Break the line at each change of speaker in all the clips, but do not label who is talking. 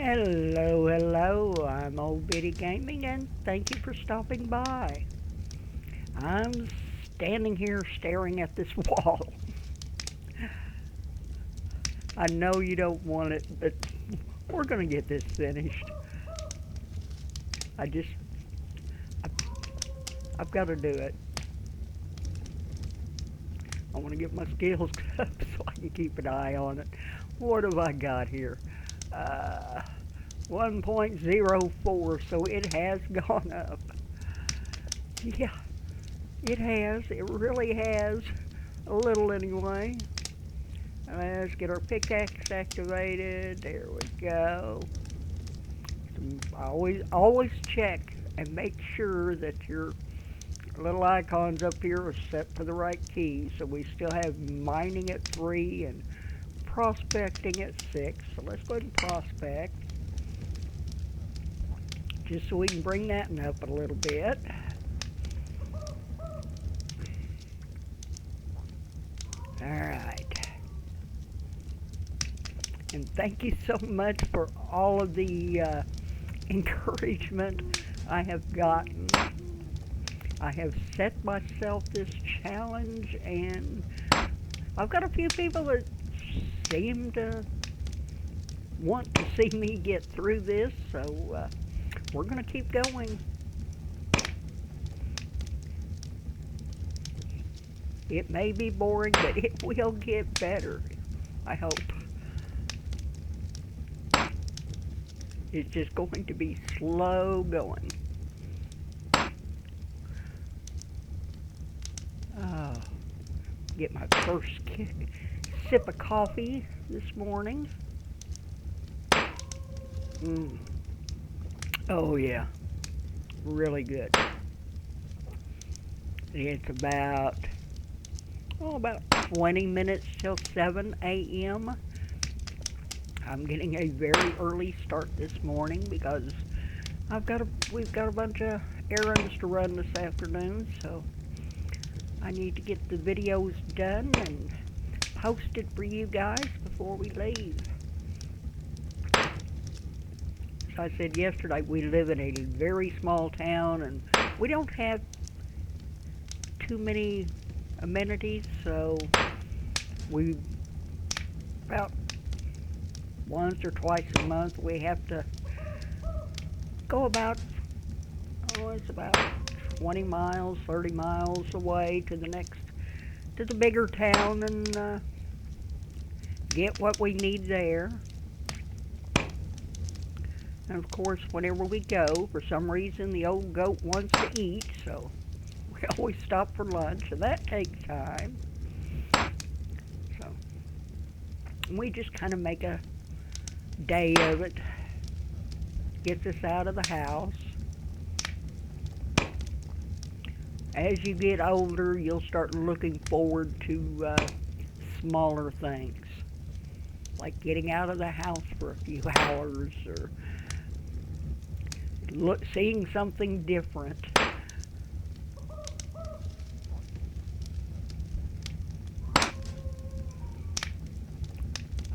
Hello, hello, I'm Old Bitty Gaming and thank you for stopping by. I'm standing here staring at this wall. I know you don't want it, but we're gonna get this finished. I just, I, I've got to do it. I want to get my skills up so I can keep an eye on it. What have I got here? Uh, 1.04, so it has gone up. Yeah, it has. It really has. A little anyway. Let's get our pickaxe activated. There we go. Always check and make sure that your little icons up here are set for the right key. So we still have mining at 3 and prospecting at 6. So let's go ahead and prospect. Just so we can bring that up a little bit. Alright. And thank you so much for all of the encouragement I have gotten. I have set myself this challenge, and I've got a few people that seem to want to see me get through this, so we're going to keep going. It may be boring, but it will get better, I hope. It's just going to be slow going. Oh, get my first sip of coffee this morning. Oh yeah, really good. It's about 20 minutes till 7 a.m. I'm getting a very early start this morning because we've got a bunch of errands to run this afternoon, so I need to get the videos done and posted for you guys before we leave. As I said yesterday, we live in a very small town and we don't have too many amenities, so we about once or twice a month we have to go about it's about 20 miles, 30 miles away to the bigger town and get what we need there. And of course, whenever we go, for some reason the old goat wants to eat, so we always stop for lunch, and that takes time. So we just kind of make a day of it. Gets us out of the house. As you get older, you'll start looking forward to smaller things, like getting out of the house for a few hours or seeing something different.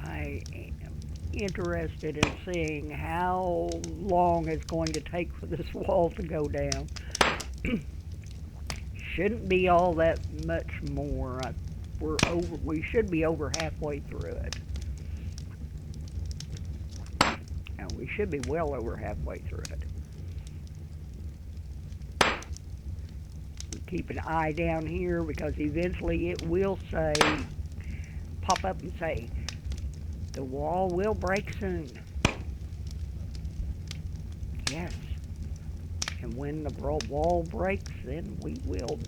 I am interested in seeing how long it's going to take for this wall to go down. Shouldn't be all that much more. We should be over halfway through it. Now we should be well over halfway through it. We keep an eye down here because eventually it will pop up and say, the wall will break soon. Yes. And when the wall breaks, then we will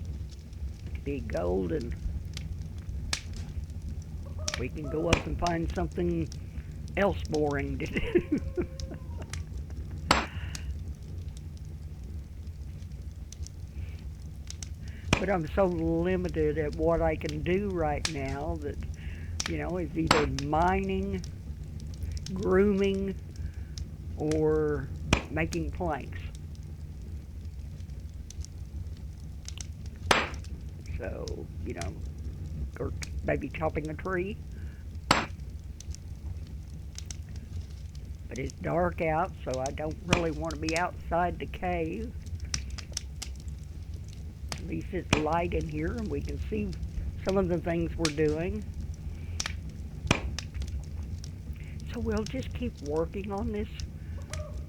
be golden. We can go up and find something else boring to do. But I'm so limited at what I can do right now that, is either mining, grooming, or making planks. So, or maybe chopping a tree. But but it's dark out, so I don't really want to be outside the cave. At least it's light in here and we can see some of the things we're doing. So we'll just keep working on this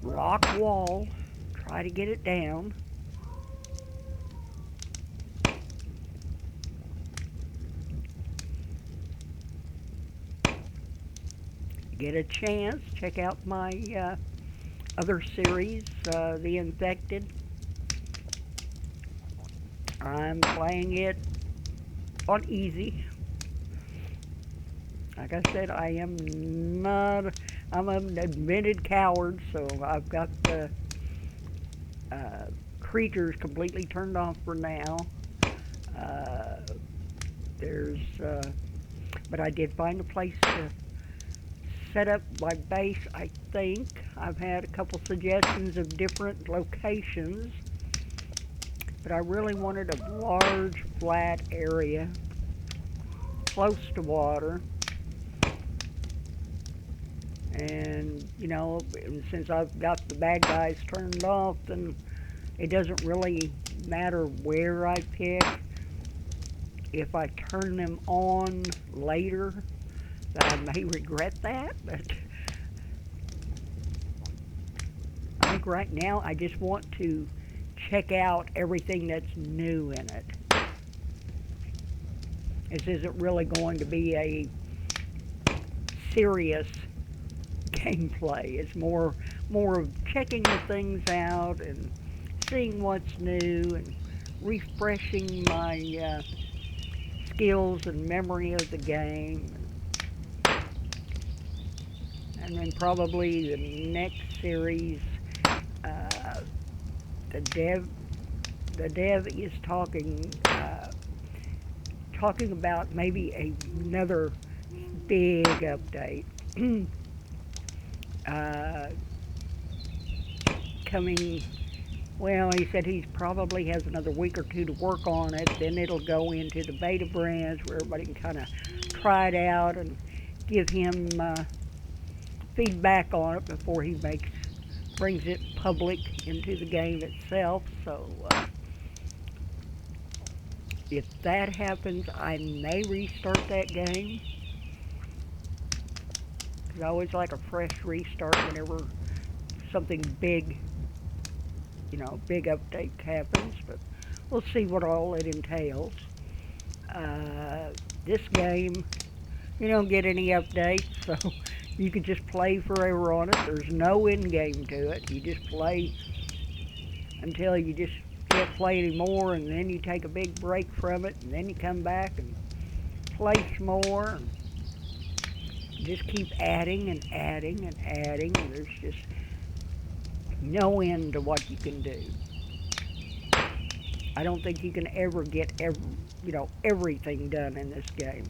rock wall, try to get it down. Get a chance, check out my other series, The Infected. I'm playing it on easy. Like I said, I'm an admitted coward, so I've got the creatures completely turned off for now. But I did find a place to set up my base, I think. I've had a couple suggestions of different locations, but I really wanted a large, flat area close to water. And, you know, since I've got the bad guys turned off, then it doesn't really matter where I pick. If I turn them on later, I may regret that, but I think right now I just want to check out everything that's new in it. This isn't really going to be a serious gameplay. It's more of checking the things out and seeing what's new and refreshing my skills and memory of the game. And then probably the next series, the dev is talking about maybe another big update coming. Well, he said he probably has another week or two to work on it. Then it'll go into the beta branch where everybody can kind of try it out and give him feedback on it before he brings it public into the game itself. So if that happens, I may restart that game. Because I always like a fresh restart whenever something big, big update happens. But we'll see what all it entails. This game, you don't get any updates, so you can just play forever on it. There's no end game to it. You just play until you just can't play anymore, and then you take a big break from it, and then you come back and play some more. And just keep adding and adding and adding, and there's just no end to what you can do. I don't think you can ever get everything done in this game.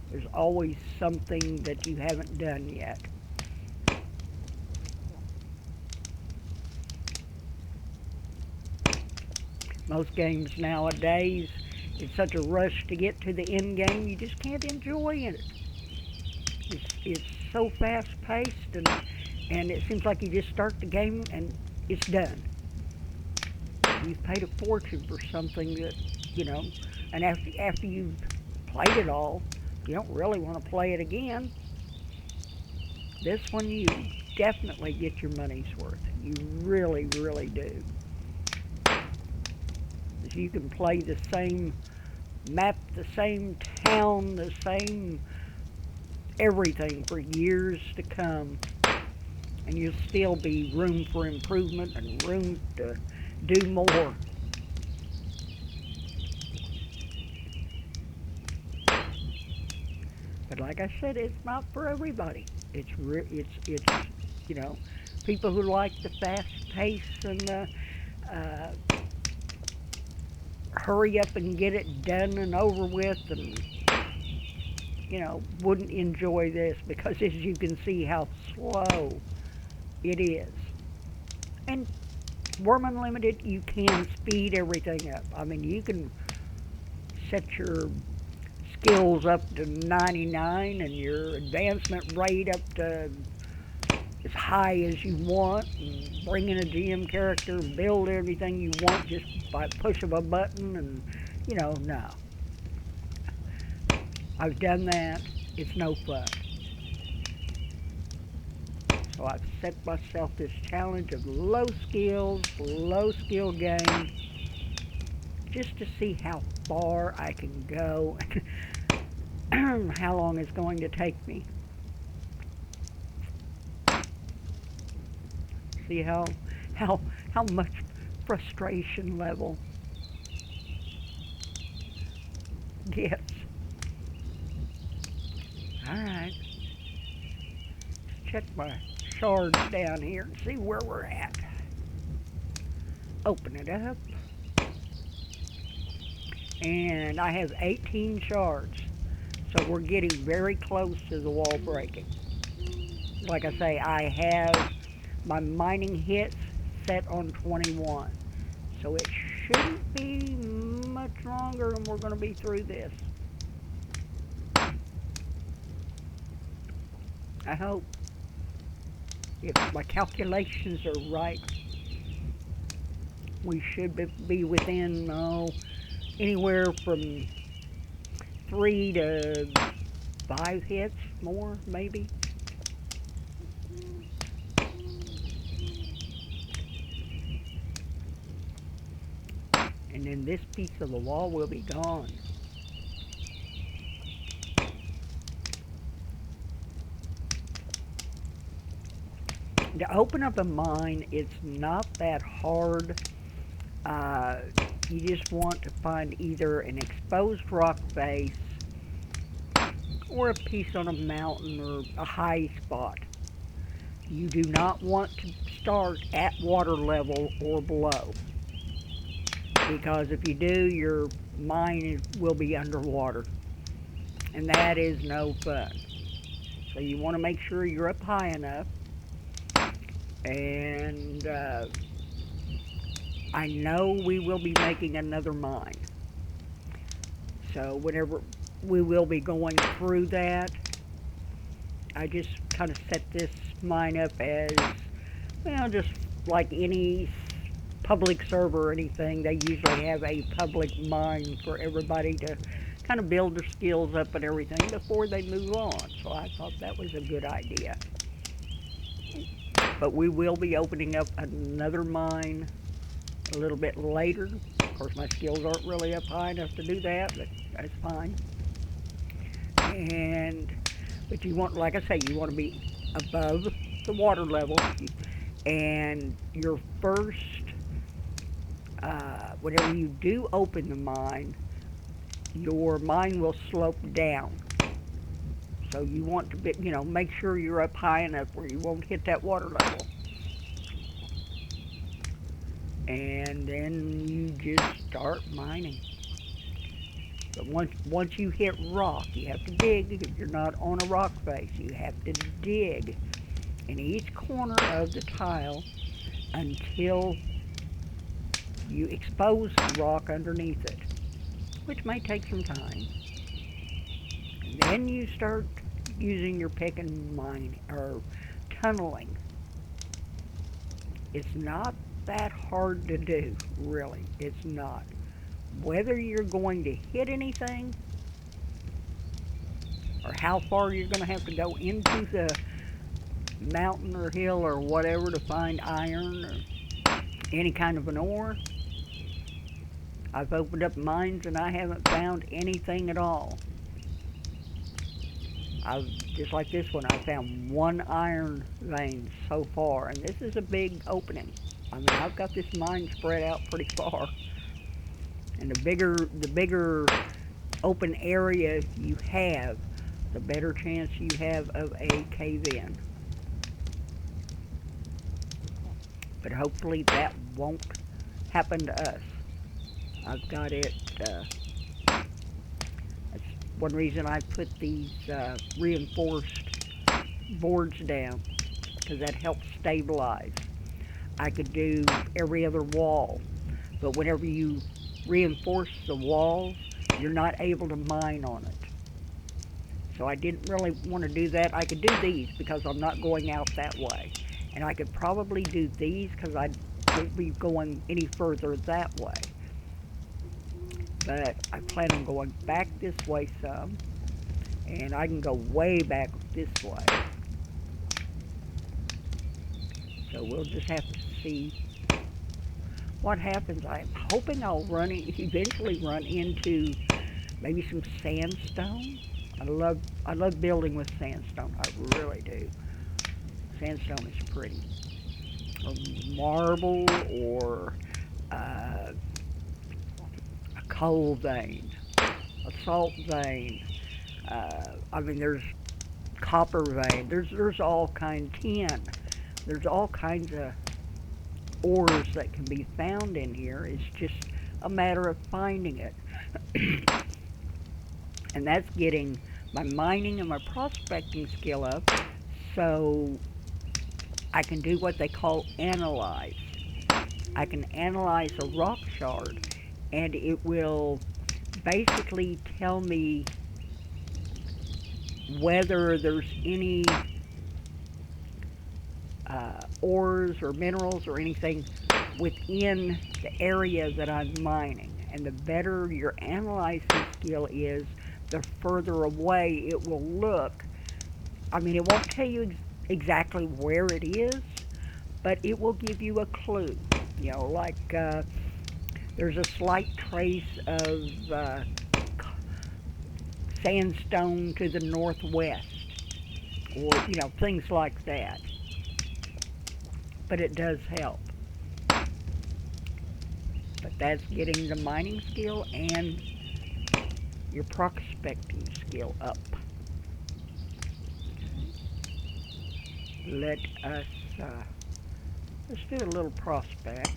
There's always something that you haven't done yet. Most games nowadays, it's such a rush to get to the end game, you just can't enjoy it. It's so fast-paced, and it seems like you just start the game and it's done. You've paid a fortune for something that, and after you've played it all, you don't really want to play it again. This one, you definitely get your money's worth. You really, really do. You can play the same map, the same town, the same everything for years to come, and you'll still be room for improvement and room to do more. But like I said, it's not for everybody. It's people who like the fast pace and the hurry up and get it done and over with, and wouldn't enjoy this, because as you can see how slow it is. And Wurm Unlimited, you can speed everything up. I mean, you can set your skills up to 99 and your advancement rate up to as high as you want and bring in a GM character and build everything you want just by push of a button and, no. I've done that. It's no fun. So I've set myself this challenge of low skill game, just to see how far I can go and how long it's going to take me. See how much frustration level gets. Alright. Let's check my shards down here and see where we're at. Open it up. And I have 18 shards. So we're getting very close to the wall breaking. Like I say, I have my mining hits set on 21. So it shouldn't be much longer and we're going to be through this. I hope. If my calculations are right, we should be within, anywhere from 3 to 5 hits more, maybe. And then this piece of the wall will be gone. To open up a mine, it's not that hard. You just want to find either an exposed rock face or a piece on a mountain or a high spot. You do not want to start at water level or below, because if you do, your mine will be underwater, and that is no fun. So you want to make sure you're up high enough. And I know we will be making another mine. So whenever we will be going through that, I just kind of set this mine up as, just like any public server or anything. They usually have a public mine for everybody to kind of build their skills up and everything before they move on. So I thought that was a good idea. But we will be opening up another mine a little bit later. Of course, my skills aren't really up high enough to do that, but that's fine. But you want, like I say, you want to be above the water level. And your first, whenever you do open the mine, your mine will slope down. So you want to be, make sure you're up high enough where you won't hit that water level. And then you just start mining. But once you hit rock, you have to dig. If you're not on a rock face, you have to dig in each corner of the tile until you expose the rock underneath it, which may take some time. Then you start using your pick and mine, or tunneling. It's not that hard to do, really. It's not. Whether you're going to hit anything, or how far you're going to have to go into the mountain or hill or whatever to find iron or any kind of an ore. I've opened up mines and I haven't found anything at all. Just like this one, I found 1 iron vein so far, and this is a big opening. I mean, I've got this mine spread out pretty far, and the bigger open area you have, the better chance you have of a cave-in. But hopefully that won't happen to us. I've got it. One reason I put these reinforced boards down, because that helps stabilize. I could do every other wall, but whenever you reinforce the walls, you're not able to mine on it. So I didn't really want to do that. I could do these because I'm not going out that way. And I could probably do these because I won't be going any further that way. But I plan on going back this way some. And I can go way back this way. So we'll just have to see what happens. I'm hoping I'll eventually run into maybe some sandstone. I love building with sandstone. I really do. Sandstone is pretty. Or marble, or a coal vein, a salt vein. I mean, there's copper vein. There's all kinds, tin. There's all kinds of ores that can be found in here. It's just a matter of finding it. And that's getting my mining and my prospecting skill up, so I can do what they call analyze. I can analyze a rock shard, and it will basically tell me whether there's any ores or minerals or anything within the area that I'm mining. And the better your analyzing skill is, the further away it will look. I mean, it won't tell you exactly where it is, but it will give you a clue. You know, like there's a slight trace of sandstone to the northwest, or, you know, things like that. But it does help. But that's getting the mining skill and your prospecting skill up. Let us, let's do a little prospect.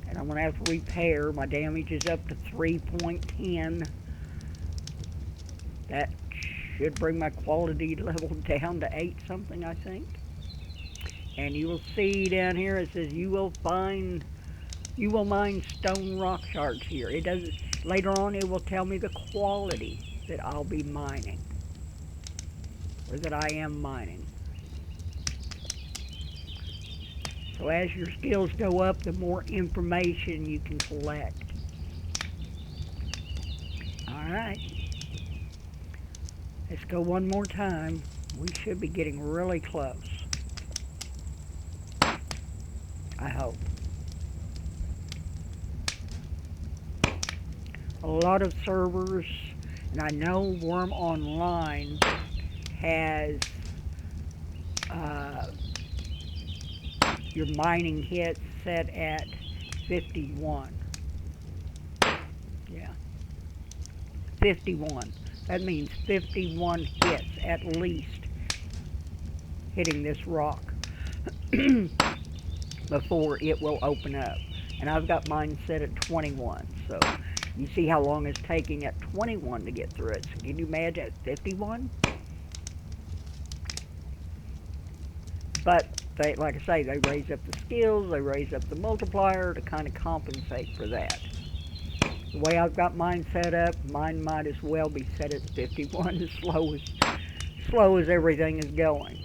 And I'm going to have to repair. My damage is up to 3.10. That should bring my quality level down to 8 something, I think. And you will see down here it says you will mine stone rock shards here. It doesn't, later on it will tell me the quality that I'll be mining, or that I am mining. So as your skills go up, the more information you can collect. Alright. Let's go one more time. We should be getting really close. I hope. A lot of servers, and I know Wurm Online has your mining hits set at 51. Yeah. 51. That means 51 hits at least hitting this rock before it will open up. And I've got mine set at 21. So you see how long it's taking at 21 to get through it. So can you imagine at 51? But they, like I say, they raise up the skills, they raise up the multiplier to kind of compensate for that. The way I've got mine set up, mine might as well be set at 51 as slow as everything is going.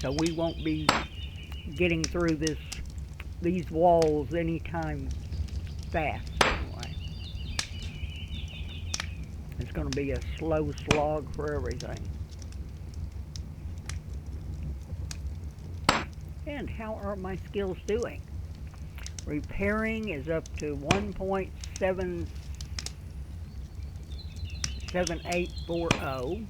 So we won't be getting through these walls anytime fast anyway. It's going to be a slow slog for everything. And how are my skills doing? Repairing is up to 1.7840.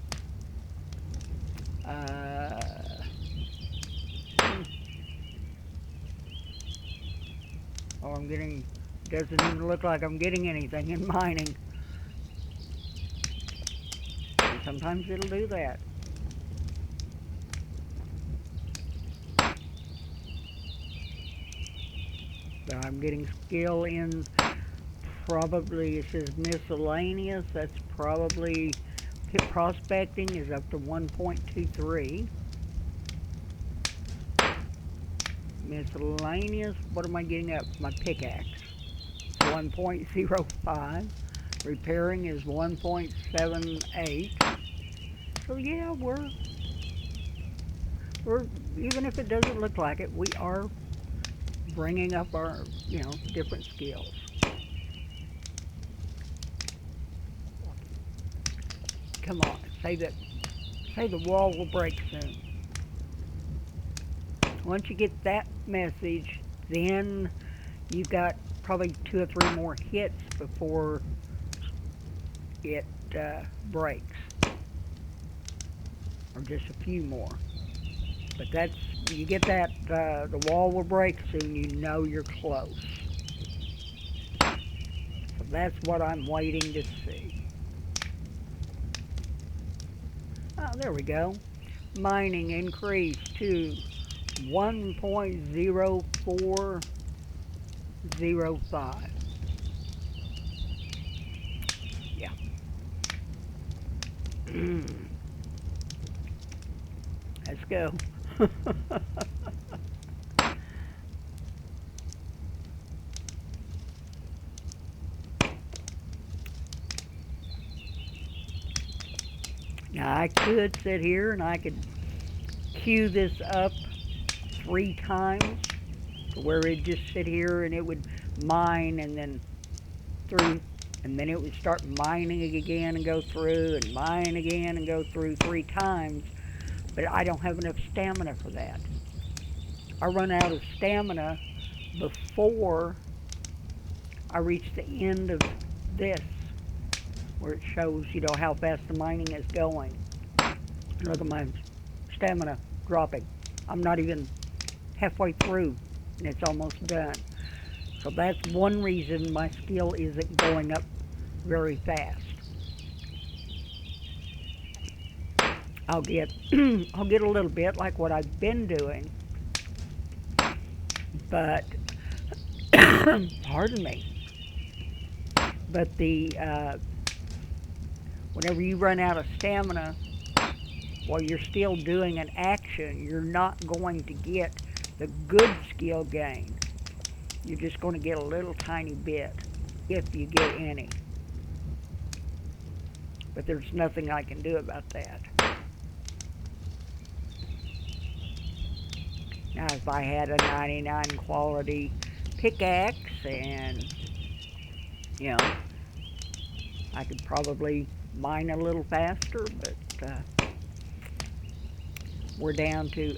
Oh, I'm getting, doesn't even look like I'm getting anything in mining. And sometimes it'll do that. But I'm getting skill in, probably, it says miscellaneous, that's probably, pit prospecting is up to 1.23. Miscellaneous, what am I getting up? My pickaxe. 1.05. Repairing is 1.78. So yeah, we're even if it doesn't look like it, we are bringing up our, different skills. Come on, say the wall will break soon. Once you get that message, then you've got probably 2 or 3 more hits before it breaks, or just a few more. But that's, you get that, the wall will break soon, you know you're close. So that's what I'm waiting to see. Oh, there we go. Mining increased to 1.0405. Yeah. Let's go. Now I could sit here and I could queue this up 3 times to where it'd just sit here and it would mine and then through, and then it would start mining again and go through and mine again and go through 3 times, but I don't have enough stamina for that. I run out of stamina before I reach the end of this, where it shows, how fast the mining is going. Look at my stamina dropping. I'm not even halfway through, and it's almost done. So that's one reason my skill isn't going up very fast. I'll get I'll get a little bit like what I've been doing, but pardon me. But whenever you run out of stamina while you're still doing an action, you're not going to get the good skill gain. You're just going to get a little tiny bit, if you get any. But there's nothing I can do about that. Now, if I had a 99 quality pickaxe and, I could probably mine a little faster, but we're down to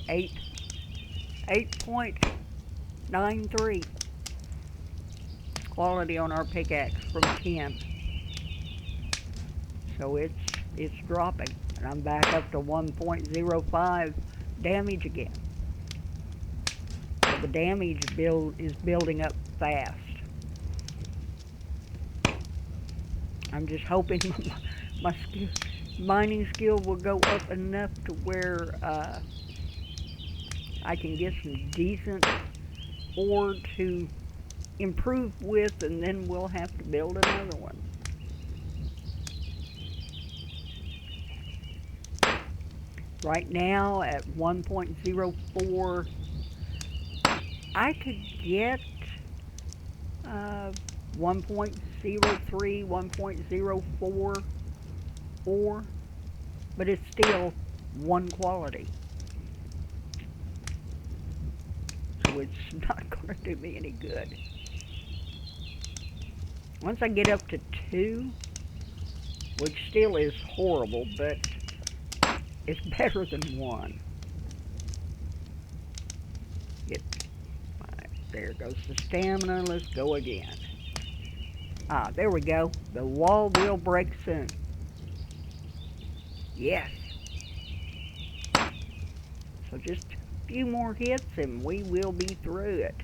8.93 quality on our pickaxe from 10. So it's dropping, and I'm back up to 1.05 damage again. So the damage is building up fast. I'm just hoping my mining skill will go up enough to where I can get some decent ore to improve with, and then we'll have to build another one. Right now at 1.04, I could get 1.03, 1.04 ore, but it's still 1 quality. So it's not going to do me any good. Once I get up to 2, which still is horrible, but it's better than 1. There goes the stamina. Let's go again. Ah, there we go. The wall will break soon. Yes. So just a few more hits and we will be through it.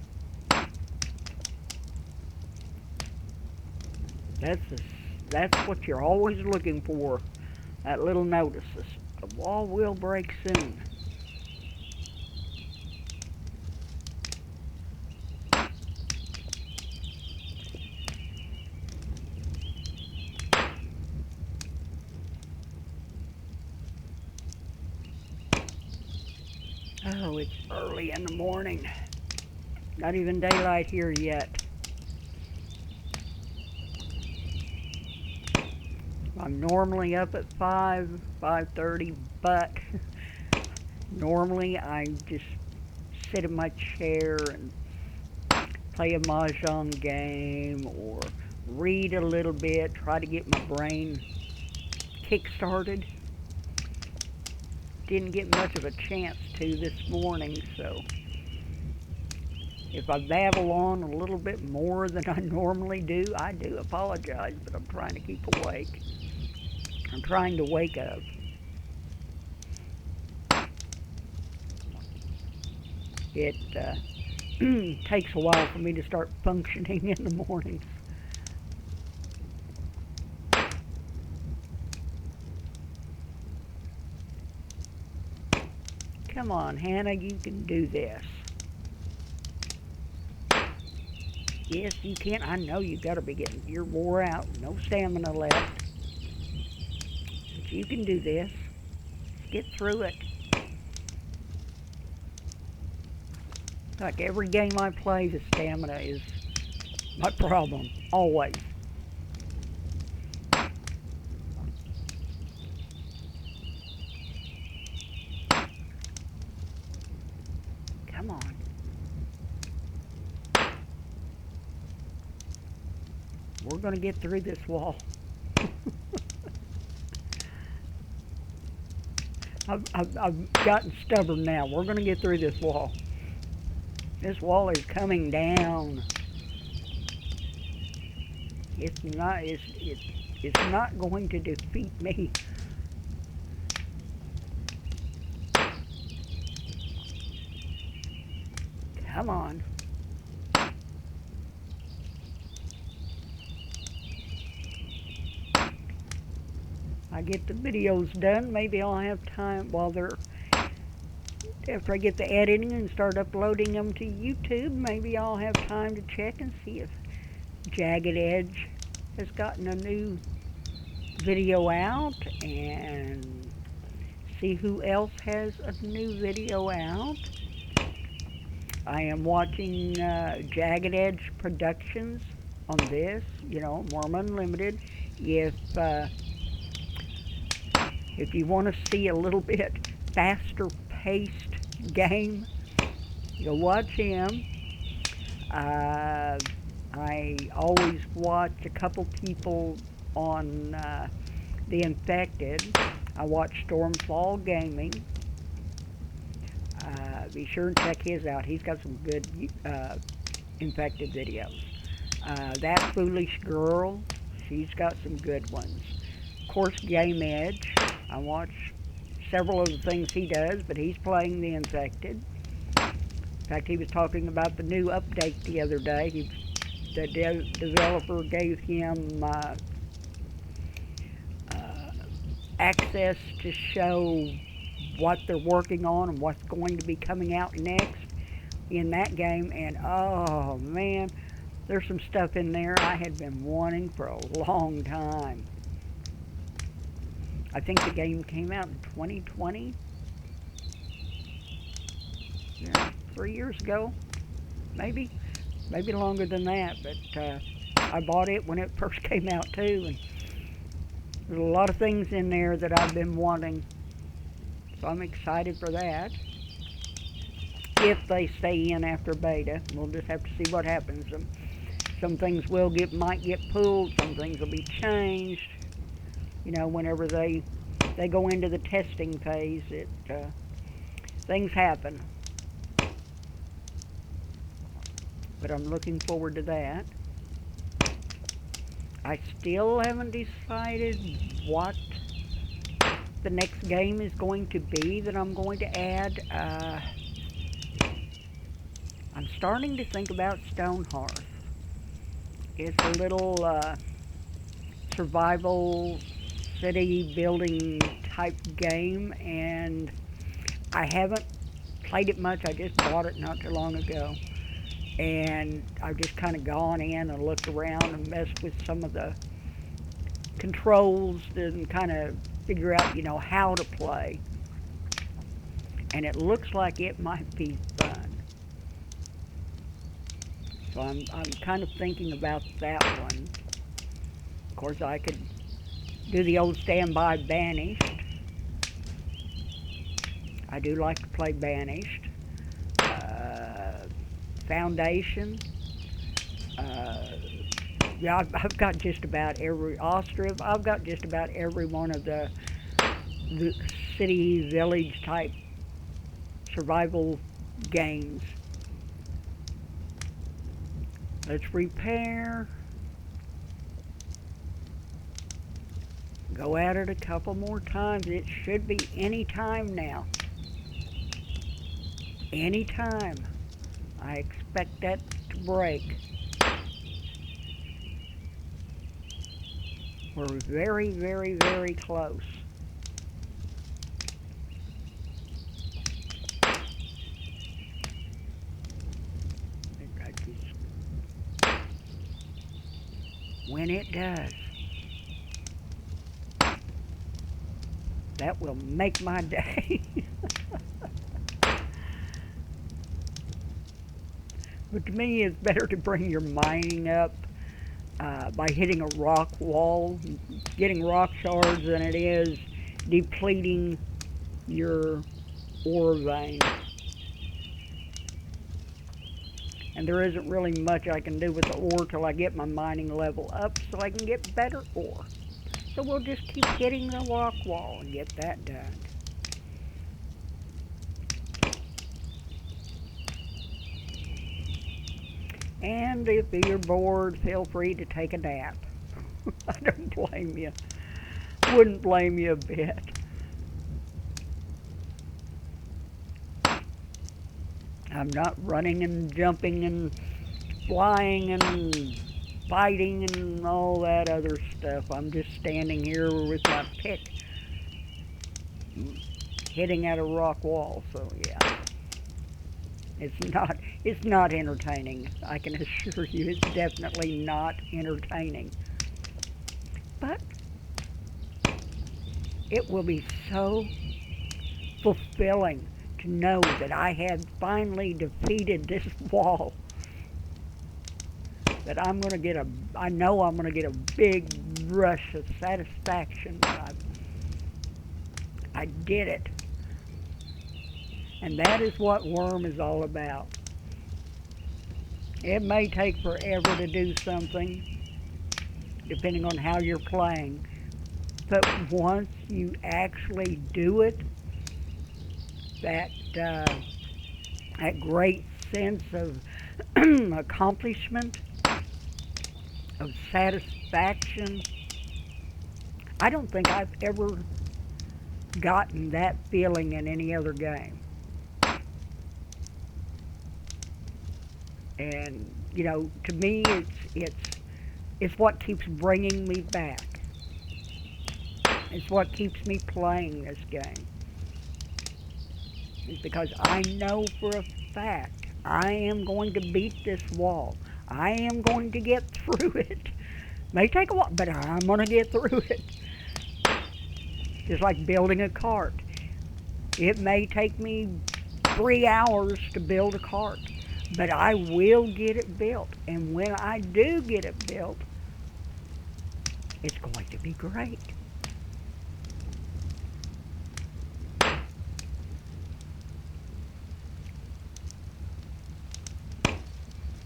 That's what you're always looking for. That little notice. The wall will break soon. Oh, it's early in the morning. Not even daylight here yet. I'm normally up at 5:30, but normally I just sit in my chair and play a mahjong game or read a little bit, try to get my brain kick-started. Didn't get much of a chance to this morning, so if I babble on a little bit more than I normally do, I do apologize, but I'm trying to keep awake. I'm trying to wake up. It takes a while for me to start functioning in the mornings. Come on, Hannah, you can do this. Yes, you can. I know you've got to be getting, you're wore out, no stamina left. But you can do this. Get through it. Like every game I play, the stamina is my problem, always. Come on. We're going to get through this wall. I've gotten stubborn now. We're going to get through this wall. This wall is coming down. It's not going to defeat me. Come on. I get the videos done, maybe I'll have time after I get the editing and start uploading them to YouTube, maybe I'll have time to check and see if Jagged Edge has gotten a new video out and see who else has a new video out. I am watching Jagged Edge Productions on this, Wurm Unlimited. If you want to see a little bit faster paced game, you'll watch him. I always watch a couple people on The Infected. I watch Stormfall Gaming. Be sure and check his out. He's got some good Infected videos. That Foolish Girl, she's got some good ones. Of course, Game Edge. I watch several of the things he does, but he's playing The Infected. In fact, he was talking about the new update the other day. The developer gave him access to show what they're working on and what's going to be coming out next in that game. And oh man, there's some stuff in there I had been wanting for a long time. I think the game came out in 2020. Yeah, 3 years ago, maybe longer than that. But I bought it when it first came out too, and there's a lot of things in there that I've been wanting. So I'm excited for that. If they stay in after beta, we'll just have to see what happens. Some things might get pulled. Some things will be changed. Whenever they go into the testing phase, things happen. But I'm looking forward to that. I still haven't decided what the next game is going to be that I'm going to add. I'm starting to think about Stonehearth. It's a little survival city building type game, and I haven't played it much. I just bought it not too long ago, and I've just kind of gone in and looked around and messed with some of the controls and kind of figure out how to play, and it looks like it might be fun. So I'm kind of thinking about that one. Of course, I could do the old standby Banished. I do like to play Banished. Foundation. Uh, yeah, I've got just about every Ostrov. I've got just about every one of the city village type survival games. Let's repair. Go at it a couple more times. It should be any time now. Any time. I expect that to break. We're very, very, very close. When it does, that will make my day. But to me, it's better to bring your mining up by hitting a rock wall, getting rock shards, than it is depleting your ore vein. And there isn't really much I can do with the ore till I get my mining level up so I can get better ore. So we'll just keep hitting the rock wall and get that done. And if you're bored, feel free to take a nap. I don't blame you. Wouldn't blame you a bit. I'm not running and jumping and flying and fighting and all that other stuff. I'm just standing here with my pick hitting at a rock wall. So yeah, it's not entertaining. I can assure you, it's definitely not entertaining. But it will be so fulfilling to know that I have finally defeated this wall. That I know I'm going to get a big rush of satisfaction that I did it. And that is what Wurm is all about. It may take forever to do something, depending on how you're playing. But once you actually do it, that great sense of accomplishment, of satisfaction, I don't think I've ever gotten that feeling in any other game. And you know, to me, it's what keeps bringing me back. It's what keeps me playing this game. It's because I know for a fact I am going to beat this wall. I am going to get through it. May take a while, but I'm going to get through it. Just like building a cart. It may take me 3 hours to build a cart, but I will get it built. And when I do get it built, it's going to be great.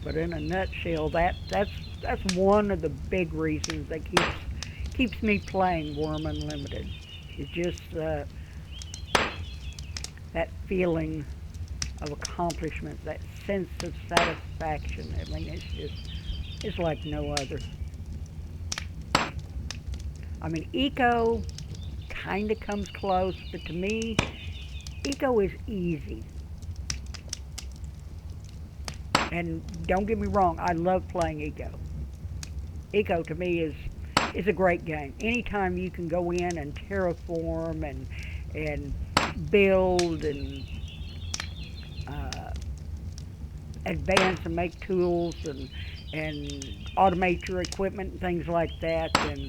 But in a nutshell, that's one of the big reasons that keeps me playing Wurm Unlimited. It's just that feeling of accomplishment, that sense of satisfaction. I mean, it's like no other. I mean, Eco kind of comes close, but to me, Eco is easy. And don't get me wrong, I love playing Eco. Eco to me is a great game. Anytime you can go in and terraform and build and advance and make tools and automate your equipment and things like that, then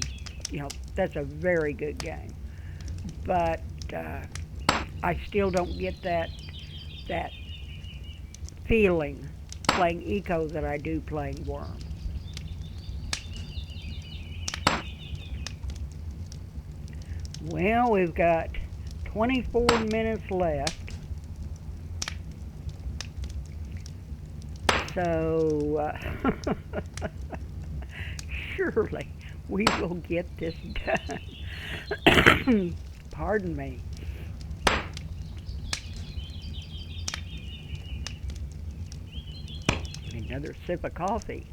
you know that's a very good game. But I still don't get that feeling playing Eco than I do playing Wurm. Well, we've got 24 minutes left. So, surely we will get this done. Pardon me. Another sip of coffee.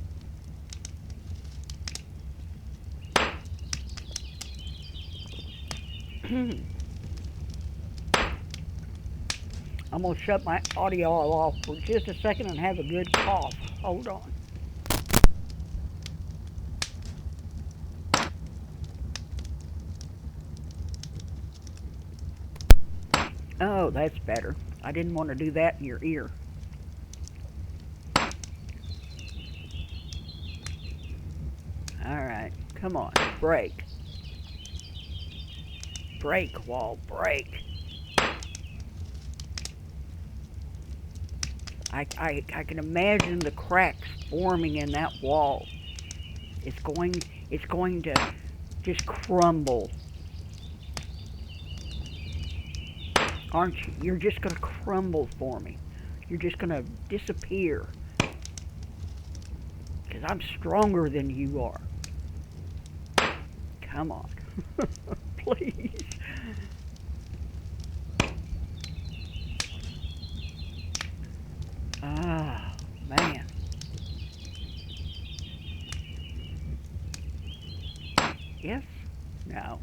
I'm going to shut my audio off for just a second and have a good cough. Hold on. Oh, that's better. I didn't want to do that in your ear. Alright, come on, break. Break, wall, break. I can imagine the cracks forming in that wall. It's going to just crumble. Aren't you? You're just going to crumble for me. You're just going to disappear. Because I'm stronger than you are. Come on. Please. Ah, man. Yes? No.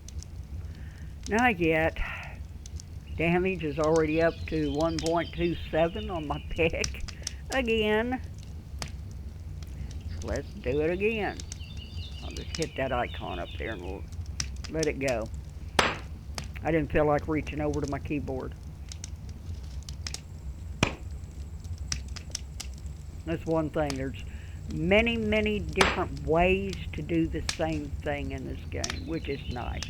Not yet. Damage is already up to 1.27 on my pick. Again. So let's do it again. I'll just hit that icon up there and we'll let it go. I didn't feel like reaching over to my keyboard. That's one thing. There's many, many different ways to do the same thing in this game, which is nice.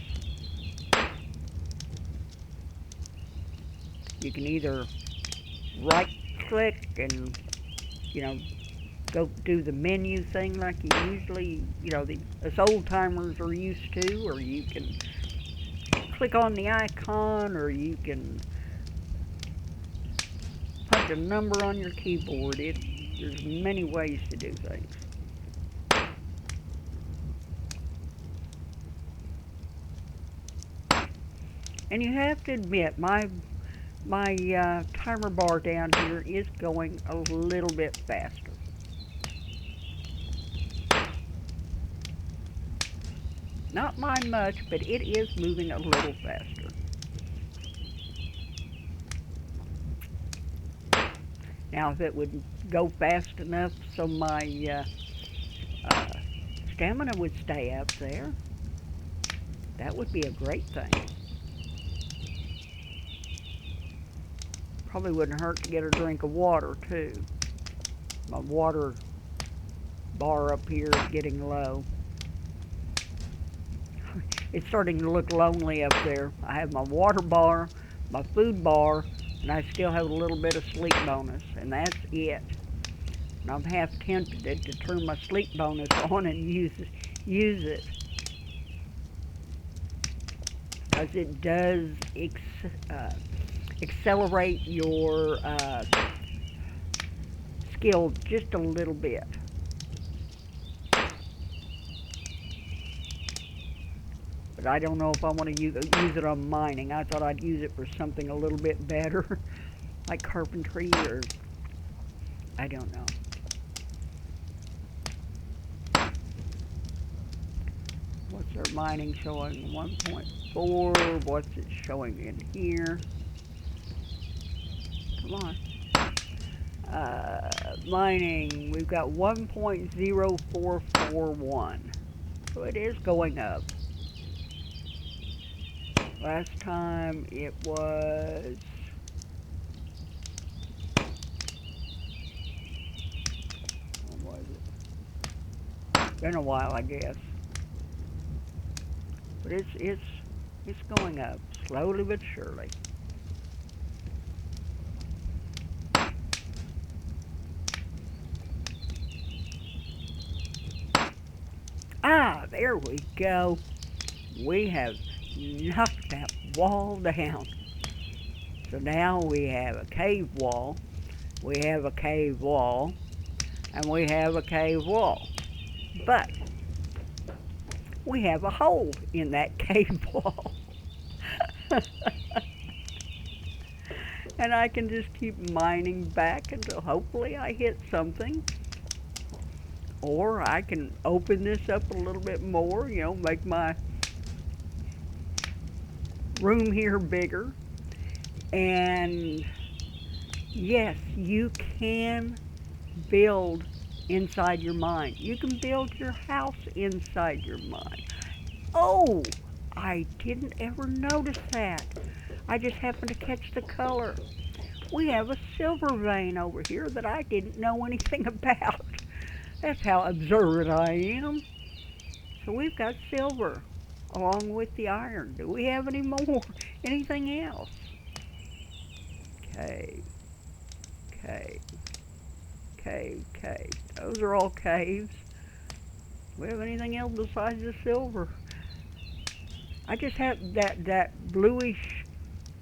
You can either right-click and, go do the menu thing like you usually, us old-timers are used to, or you can click on the icon, or you can punch a number on your keyboard. There's many ways to do things. And you have to admit, my timer bar down here is going a little bit faster. Not by much, but it is moving a little faster. Now, if it would go fast enough so my stamina would stay up there, that would be a great thing. Probably wouldn't hurt to get a drink of water, too. My water bar up here is getting low. It's starting to look lonely up there. I have my water bar, my food bar, and I still have a little bit of sleep bonus, and that's it. And I'm half tempted to turn my sleep bonus on and use it. Because it does accelerate your skill just a little bit. But I don't know if I want to use it on mining. I thought I'd use it for something a little bit better, like carpentry, or I don't know. What's our mining showing? 1.4. What's it showing in here? Come on. Mining, we've got 1.0441. So it is going up. Last time it was... When was it? Been a while, I guess. But it's going up, slowly but surely. There we go. We have knocked that wall down. So now we have a cave wall, we have a cave wall, and we have a cave wall. But we have a hole in that cave wall. And I can just keep mining back until hopefully I hit something. Or I can open this up a little bit more, make my room here bigger. And yes, you can build inside your mind. You can build your house inside your mind. Oh, I didn't ever notice that. I just happened to catch the color. We have a silver vein over here that I didn't know anything about. That's how observant I am. So we've got silver along with the iron. Do we have any more? Anything else? Cave, cave, cave, cave. Those are all caves. Do we have anything else besides the silver? I just have that bluish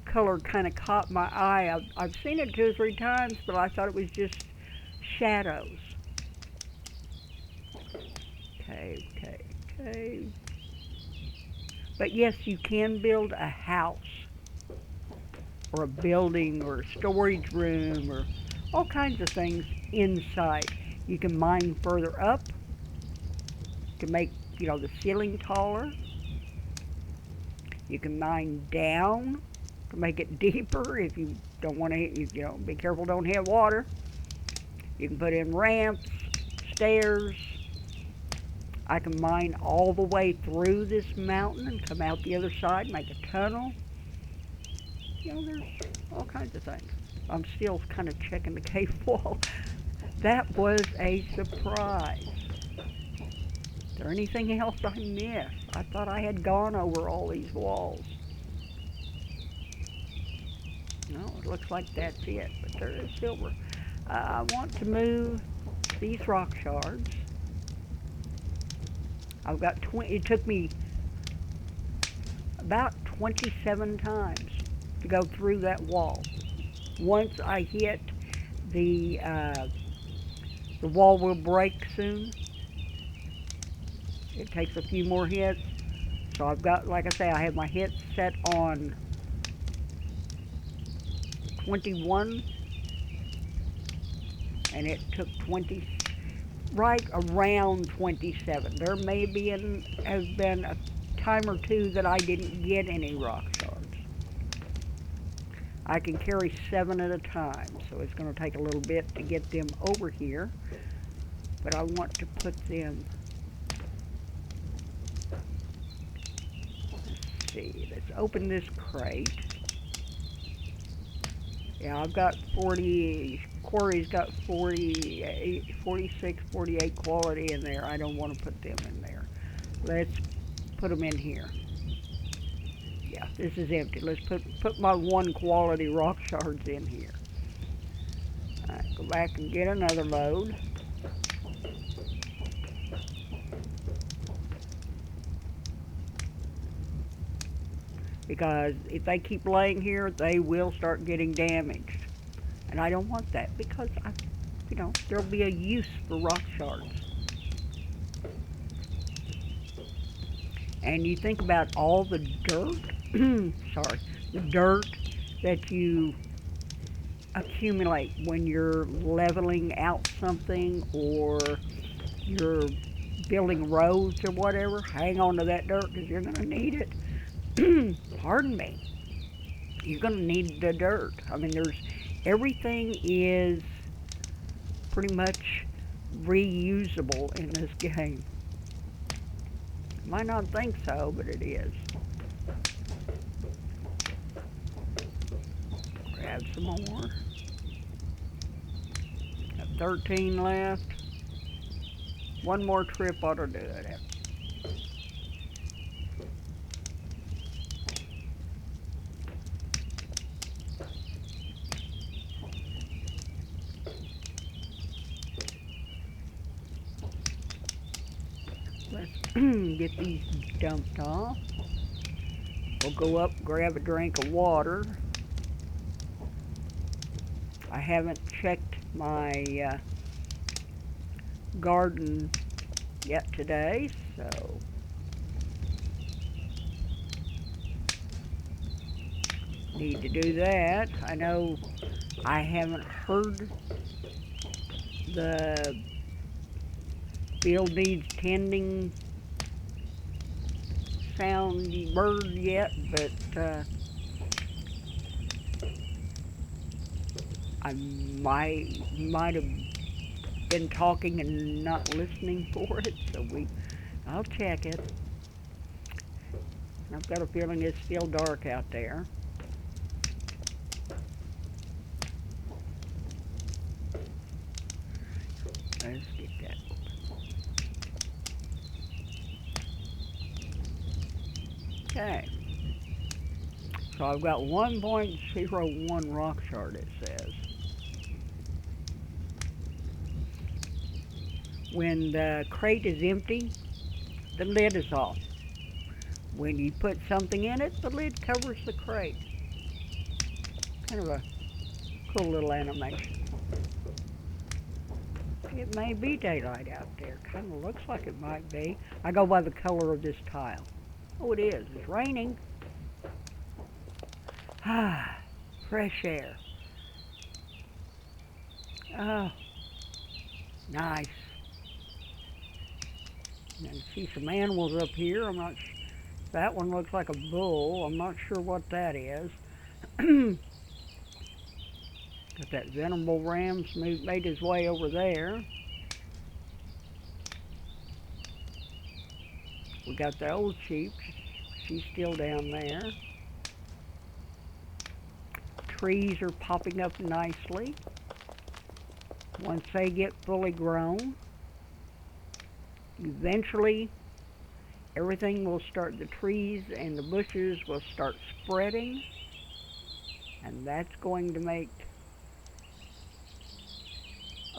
color kind of caught my eye. I've seen it 2 or 3 times, but I thought it was just shadows. Cave, cave, cave. But yes, you can build a house or a building or a storage room or all kinds of things inside. You can mine further up to make, the ceiling taller. You can mine down to make it deeper if you don't want to, be careful, don't hit water. You can put in ramps, stairs. I can mine all the way through this mountain and come out the other side, make a tunnel. There's all kinds of things. I'm still kind of checking the cave wall. That was a surprise. Is there anything else I missed? I thought I had gone over all these walls. No, it looks like that's it, but there is silver. I want to move these rock shards. I've got 20, it took me about 27 times to go through that wall. Once I hit the wall will break soon. It takes a few more hits. So I've got, like I say, I have my hits set on 21, and it took 20, right around 27. There may have been a time or two that I didn't get any rock shards. I can carry 7 at a time, so it's going to take a little bit to get them over here, but I want to put them, let's see, let's open this crate. Yeah, I've got 40, Quarry's got 48, 46, 48 quality in there. I don't want to put them in there. Let's put them in here. Yeah, this is empty. Let's put my 1 quality rock shards in here. All right, go back and get another load. Because if they keep laying here, they will start getting damaged. And I don't want that because, there'll be a use for rock shards. And you think about all the dirt, the dirt that you accumulate when you're leveling out something or you're building roads or whatever. Hang on to that dirt because you're going to need it. Pardon me. You're going to need the dirt. I mean, everything is pretty much reusable in this game. Might not think so, but it is. Grab some more. Got 13 left. 1 more trip ought to do it. get these dumped off. We'll go up, grab a drink of water. I haven't checked my garden yet today, so need to do that. I know I haven't heard the field needs tending sound bird yet, but I might have been talking and not listening for it, so I'll check it. I've got a feeling it's still dark out there. Let's get that open. Okay. So I've got 1.01 rock chart, it says. When the crate is empty, the lid is off. When you put something in it, the lid covers the crate. Kind of a cool little animation. It may be daylight out there. Kind of looks like it might be. I go by the color of this tile. Oh, it is. It's raining. Ah, fresh air. Oh, nice. I see some animals up here. I'm not sure. That one looks like a bull. I'm not sure what that is. Got that venerable ram made his way over there. We got the old sheep. She's still down there. Trees are popping up nicely. Once they get fully grown, eventually everything will start, the trees and the bushes will start spreading, and that's going to make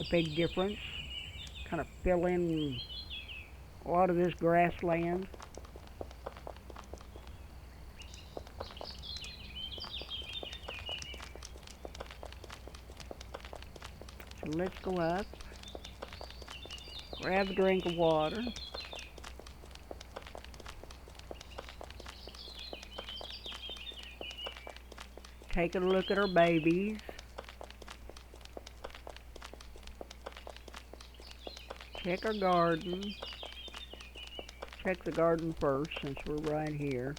a big difference. Kind of fill in a lot of this grassland. So let's go up, grab a drink of water. Take a look at our babies. Check our garden. Check the garden first since we're right here.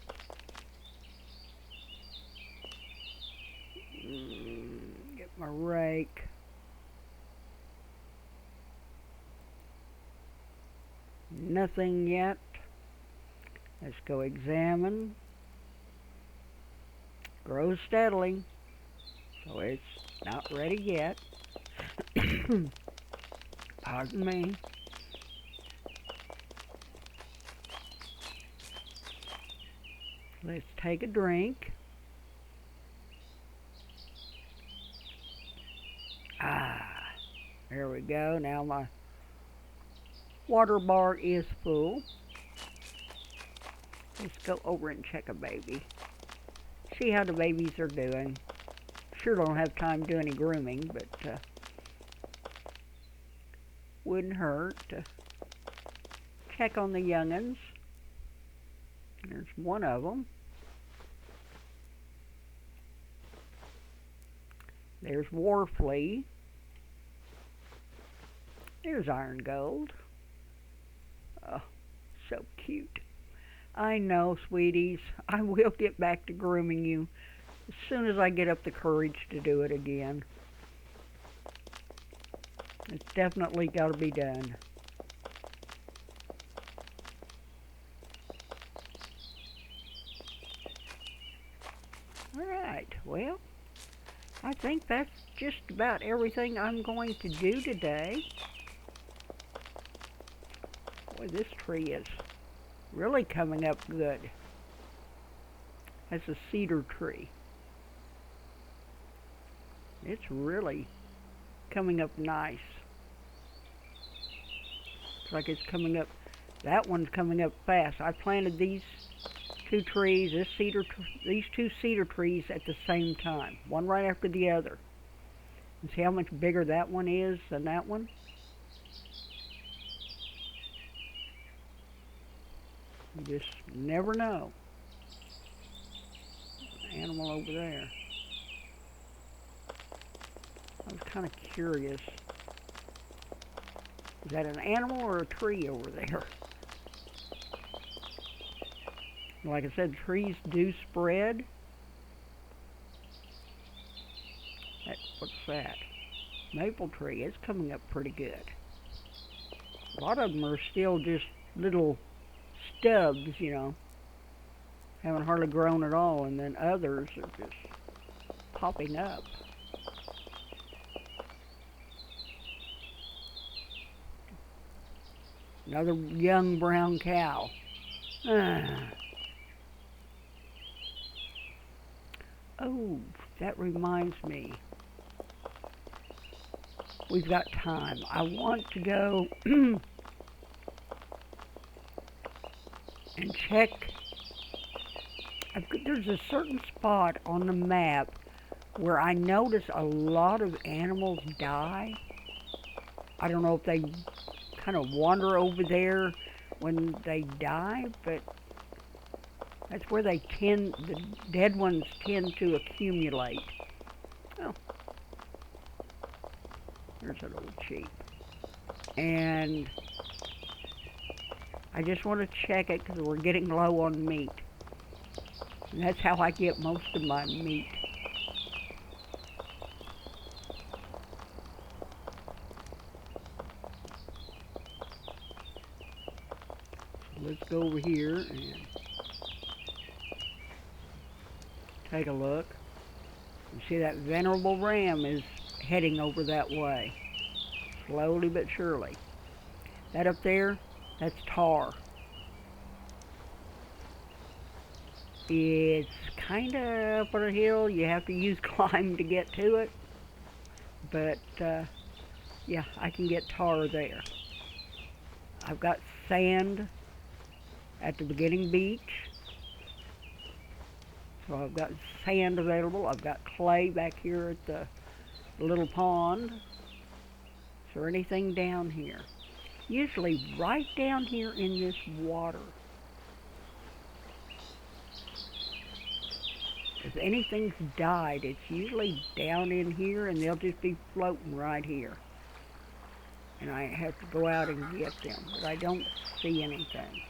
Get my rake. Nothing yet. Let's go examine. Grows steadily, so it's not ready yet. Pardon me. Let's take a drink. There we go. Now my water bar is full. Let's go over and check a baby. See how the babies are doing. Sure don't have time to do any grooming, but wouldn't hurt to check on the young'uns. There's one of them. There's Wurm. There's Iron Gold. Oh, so cute. I know, sweeties. I will get back to grooming you as soon as I get up the courage to do it again. It's definitely got to be done. Alright, well, I think that's just about everything I'm going to do today. Boy, this tree is really coming up good. That's a cedar tree. It's really coming up nice. It's like it's coming up That one's coming up fast. I planted these two trees, these two cedar trees at the same time, one right after the other. And see how much bigger that one is than that one? You just never know. Animal over there. I was kind of curious. Is that an animal or a tree over there? Like I said, trees do spread. What's that? Maple tree. It's coming up pretty good. A lot of them are still just little stubs, you know. Haven't hardly grown at all, and then others are just popping up. Another young brown cow. Oh, that reminds me. We've got time. I want to go and check. There's a certain spot on the map where I notice a lot of animals die. I don't know if they kind of wander over there when they die, but that's where the dead ones tend to accumulate. Oh, there's an old sheep. And I just want to check it because we're getting low on meat. And that's how I get most of my meat. So let's go over here and take a look. You see that venerable ram is heading over that way. Slowly but surely. That up there, that's tar. It's kind of up on a hill. You have to use climb to get to it. But, yeah, I can get tar there. I've got sand at the beginning beach. So I've got sand available. I've got clay back here at the little pond. Is there anything down here? Usually right down here in this water. If anything's died, it's usually down in here, and they'll just be floating right here. And I have to go out and get them, but I don't see anything.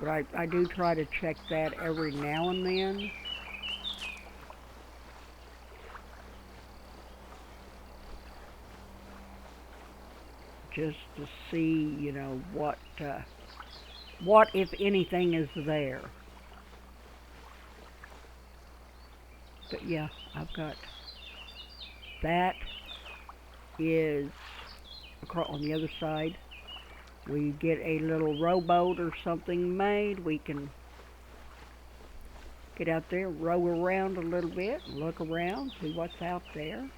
But I do try to check that every now and then. Just to see, you know, what if anything is there. But yeah, I've got, that is across on the other side. We get a little rowboat or something made. We can get out there, row around a little bit, look around, see what's out there.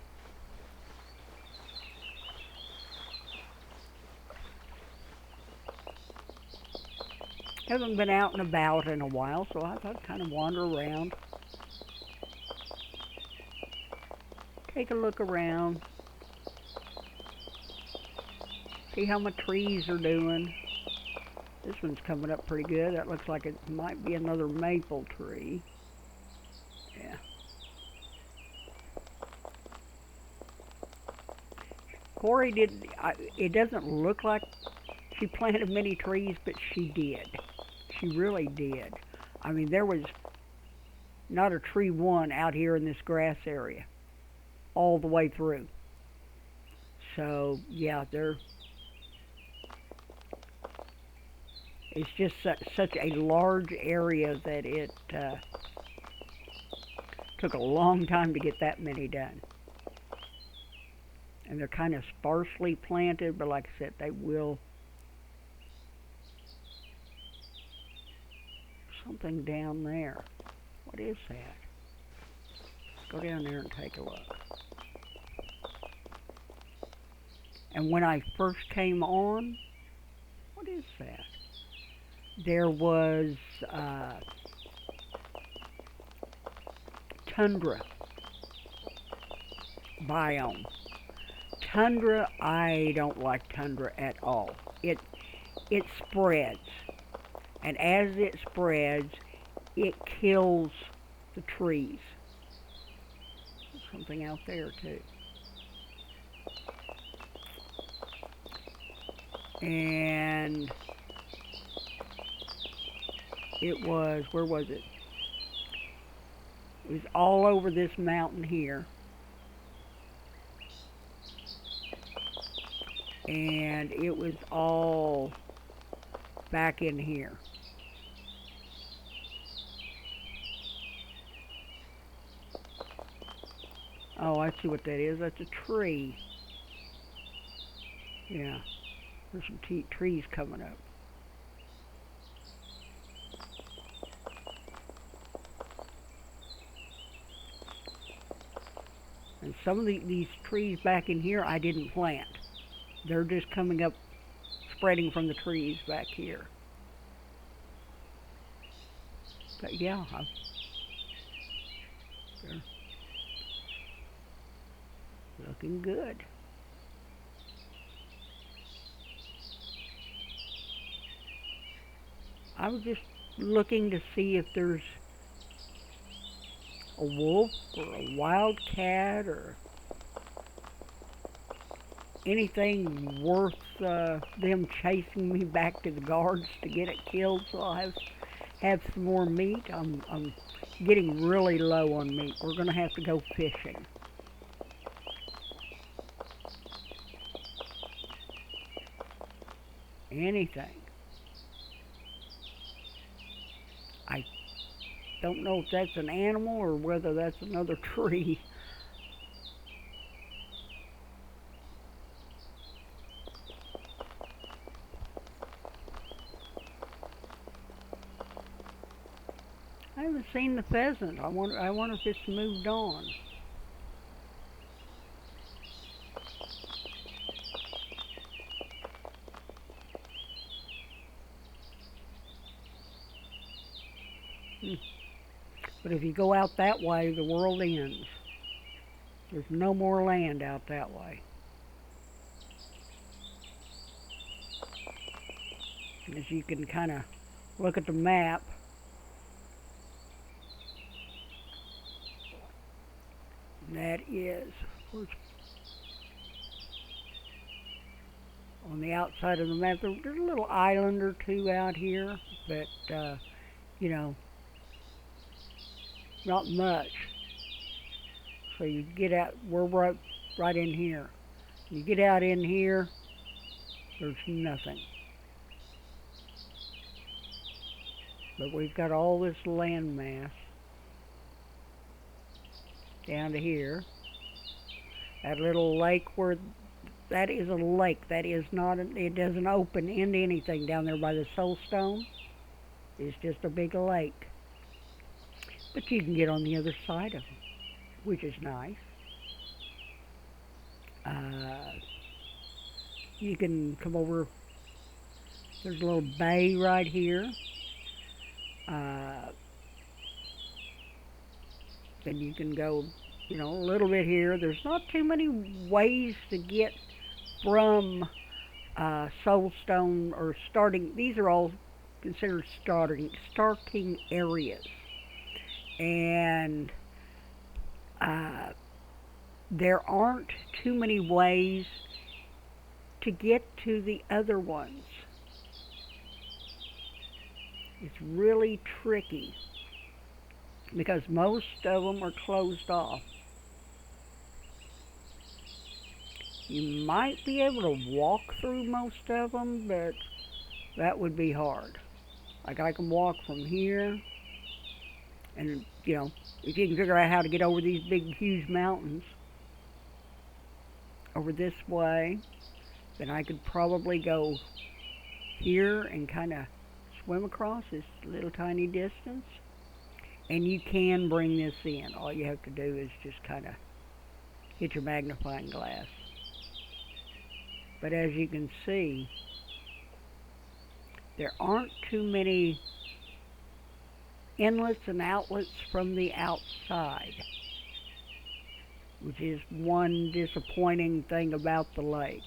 Haven't been out and about in a while, so I thought I'd kind of wander around. Take a look around. See how my trees are doing. This one's coming up pretty good. That looks like it might be another maple tree. Yeah. Corey it doesn't look like she planted many trees, but she did. She really did. I mean, there was not a tree one out here in this grass area all the way through. So, yeah, it's just such a large area that it took a long time to get that many done. And they're kind of sparsely planted, but like I said, they will. Something down there. What is that? Let's go down there and take a look. And when I first came on, what is that? There was tundra biome. Tundra, I don't like tundra at all. It spreads, and as it spreads, it kills the trees. There's something out there too. And it was, where was it? It was all over this mountain here. And it was all back in here. Oh, I see what that is. That's a tree. Yeah, there's some trees coming up. And some of these trees back in here I didn't plant. They're just coming up, spreading from the trees back here. But yeah, they're looking good. I was just looking to see if there's a wolf or a wildcat or anything worth them chasing me back to the guards to get it killed so I'll have some more meat. I'm getting really low on meat. We're going to have to go fishing. Anything. I don't know if that's an animal or whether that's another tree. I haven't seen the pheasant. I wonder if it's moved on. But if you go out that way, the world ends. There's no more land out that way. As you can kind of look at the map, that is on the outside of the map. There's a little island or two out here, but you know, not much. So you get out, we're right in here. You get out in here, there's nothing. But we've got all this land mass down to here. That little lake where, that is a lake. That is not, it doesn't open into anything down there by the soulstone. It's just a big lake. But you can get on the other side of it, which is nice. You can come over, there's a little bay right here. Then you can go, you know, a little bit here. There's not too many ways to get from Soulstone or starting. These are all considered starting areas. And there aren't too many ways to get to the other ones. It's really tricky because most of them are closed off. You might be able to walk through most of them, but that would be hard. Like I can walk from here, and you know, if you can figure out how to get over these big, huge mountains over this way, then I could probably go here and kind of swim across this little tiny distance. And you can bring this in. All you have to do is just kind of hit your magnifying glass. But as you can see, there aren't too many inlets and outlets from the outside, which is one disappointing thing about the lake,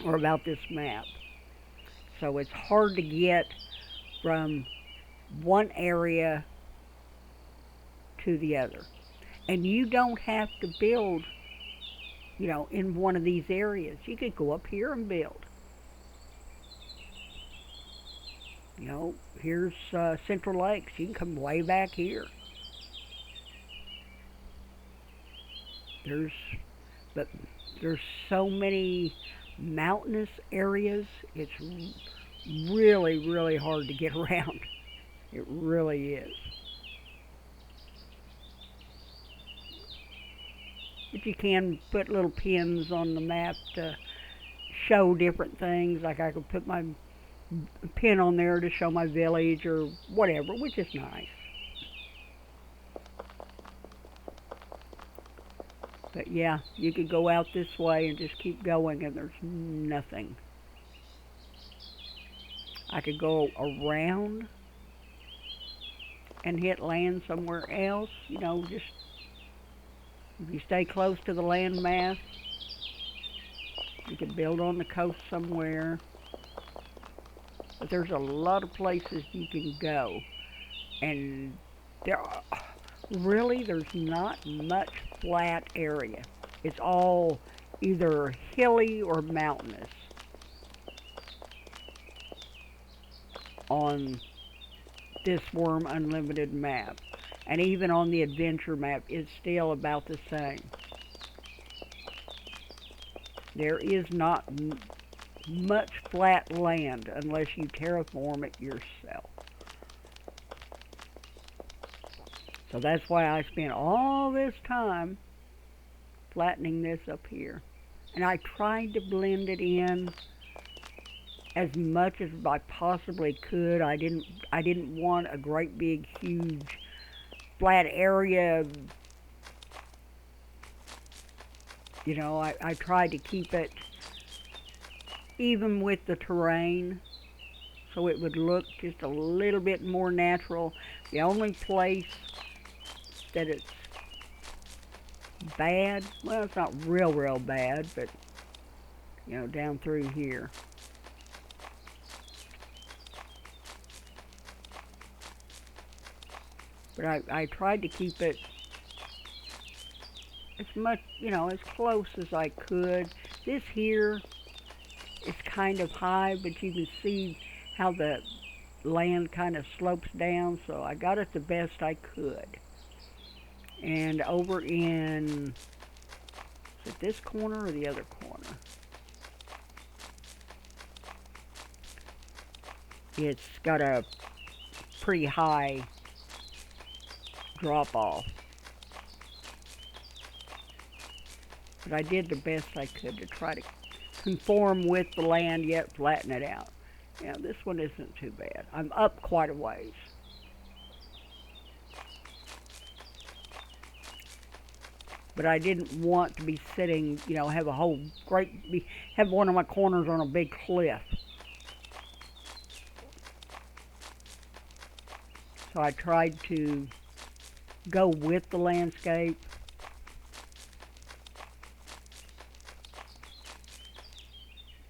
or about this map. So it's hard to get from one area to the other. And you don't have to build, in one of these areas. You could go up here and build. Here's Central Lakes. You can come way back here. But there's so many mountainous areas. It's really, really hard to get around. It really is. But you can put little pins on the map to show different things. Like I could put my pin on there to show my village or whatever, which is nice. But yeah, you could go out this way and just keep going and there's nothing. I could go around and hit land somewhere else, just if you stay close to the land mass. You could build on the coast somewhere. But there's a lot of places you can go. And there's not much flat area. It's all either hilly or mountainous on this Wurm Unlimited map. And even on the adventure map, it's still about the same. There is not much flat land unless you terraform it yourself. So that's why I spent all this time flattening this up here. And I tried to blend it in as much as I possibly could. I didn't want a great big huge flat area. I tried to keep it even with the terrain so it would look just a little bit more natural. The only place that it's bad, well, it's not real bad, but down through here. But I tried to keep it as much, as close as I could. This here is kind of high, but you can see how the land kind of slopes down, so I got it the best I could. And over in, is it this corner or the other corner? It's got a pretty high drop off. But I did the best I could to try to conform with the land yet flatten it out. This one isn't too bad. I'm up quite a ways. But I didn't want to be sitting, have a whole have one of my corners on a big cliff. So I tried to go with the landscape.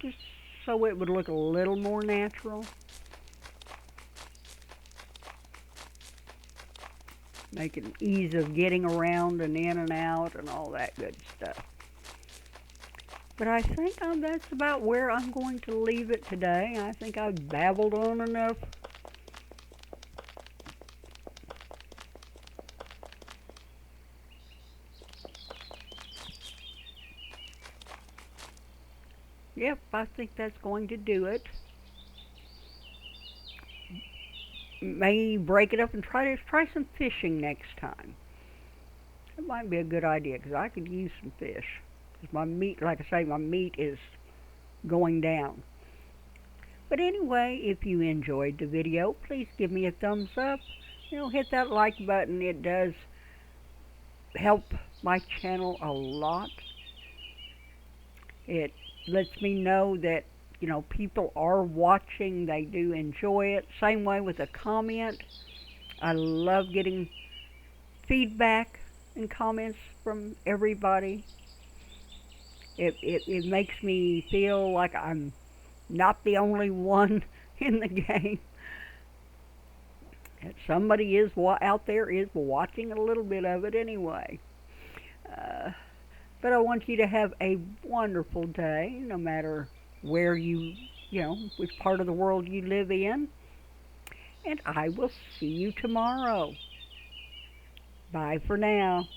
Just so it would look a little more natural. Make it ease of getting around and in and out and all that good stuff. But I think that's about where I'm going to leave it today. I think I've babbled on enough. Yep, I think that's going to do it. May break it up and try some fishing next time. It might be a good idea because I could use some fish. Because my meat, like I say, my meat is going down. But anyway, if you enjoyed the video, please give me a thumbs up. Hit that like button. It does help my channel a lot. It lets me know that, people are watching, they do enjoy it. Same way with a comment. I love getting feedback and comments from everybody. It makes me feel like I'm not the only one in the game. That somebody is out there is watching a little bit of it anyway. Uh, but I want you to have a wonderful day, no matter where which part of the world you live in. And I will see you tomorrow. Bye for now.